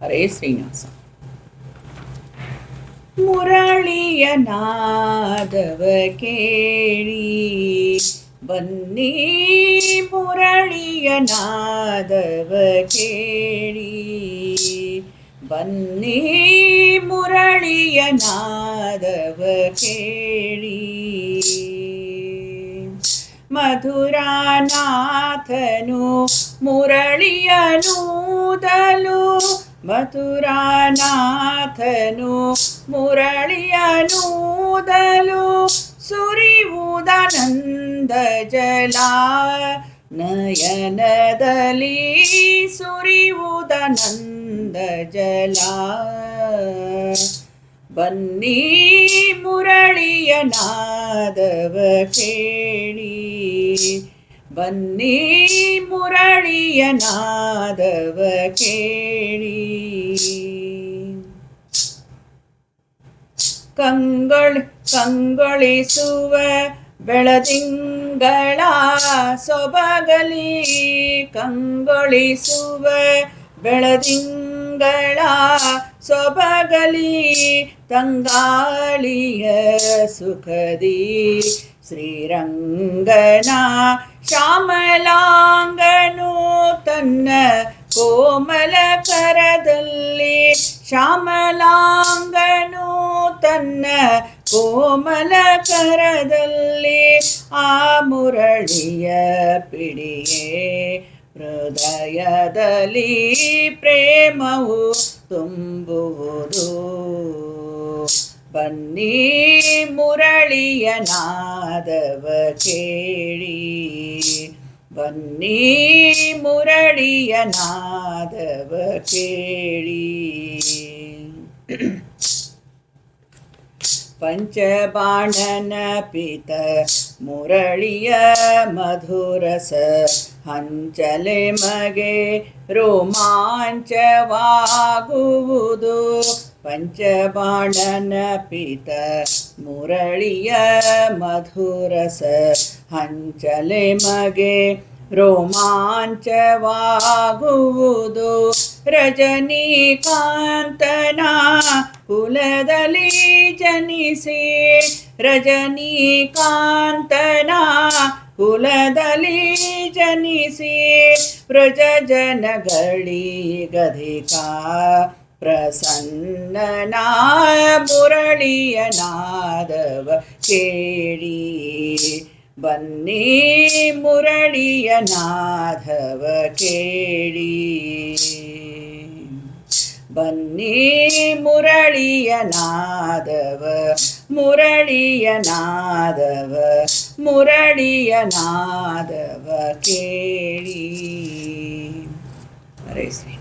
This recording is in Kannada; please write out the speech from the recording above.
ಹರೇ ಶ್ರೀನಿವಾಸ. ಮುರಳಿಯ ನಾದವ ಕೇಳಿ ಬನ್ನಿ, ಮುರಳಿಯ ನಾದವ ಕೇಳಿ ಬನ್ನಿ, ಮುರಳಿಯ ನಾದವ ಕೇಳಿ. ಮಧುರಾನಾಥನು ಮುರಳಿಯನೂದಲು, ಮಧುರಾನಾಥನು ಮುರಳಿಯನೂದಲು, ಸುರಿಯುವುದಾನಂದ ಜಲ ನಯನದಲ್ಲಿ, ಸುರಿಯುವುದಾನಂದ ಜಲ. ಬನ್ನಿ, ಮುರಳಿಯ ನಾದವ ಕೇಳಿ ಬನ್ನಿ, ಮುರಳಿಯ ನಾದವ ಕೇಳಿ. ಕಂಗೊಳಿಸುವ ಬೆಳದಿಂಗಳ ಸೊಬಗಲಿ, ಕಂಗೊಳಿಸುವ ಬೆಳದಿಂಗಳ ಸೊಬಗಲಿ, ತಂಗಾಳಿಯ ಸುಖದಿ ಶ್ರೀರಂಗನ ಶ್ಯಾಮಲಾಂಗನು ತನ್ನ ಕೋಮಲ ಕರದಲ್ಲಿ, ಶ್ಯಾಮಲಾಂಗನು ತನ್ನ ಕೋಮಲ ಕರದಲ್ಲಿ, ಆ ಮುರಳಿಯ ಪಿಡಿಯೇ ಹೃದಯದಲ್ಲಿ ಪ್ರೇಮವು ತುಂಬುವುದು. ಬನ್ನಿ, ಮುರಳಿಯ ನಾದವ ಕೇಳಿ ಬನ್ನಿ, ಮುರಳಿಯ ನಾದವ ಕೇಳಿ. ಪಂಚಬಾಣನ ಪಿತ ಮುರಳಿಯ ಮಧುರಸ ಹಂಚಲೆ ಮಗೆ ರೋಮಾಂಚವಾಗುವುದು. ಪಂಚಬಾಣನ ಪಿತ ಮುರಳಿಯ ಮಧುರಸ ಹಂಚಲೆ ಮಗೆ ರೋಮಾಂಚವಾಗುವುದು. ರಜನೀಕಾಂತನ ಕುಲದಲ್ಲಿ ಜನಿಸಿ, ರಜನೀಕಾಂತನ ಕುಲದಲ್ಲಿ ಜನಿಸಿ, ಪ್ರಜಜನಗಳಿಗಧಿಕ ಪ್ರಸನ್ನನ ಮುರಳಿಯ ನಾದವ ಕೇಳಿ. ಬನ್ನಿ, ಮುರಳಿಯ ನಾದವ ಕೇಳಿ ಬನ್ನಿ, ಮುರಳಿಯ ನಾದವ, ಮುರಳಿಯ ನಾದವ, ಮುರಳಿಯ ನಾದವ ಕೇಳಿ. ಹರೇ ಶ್ರೀ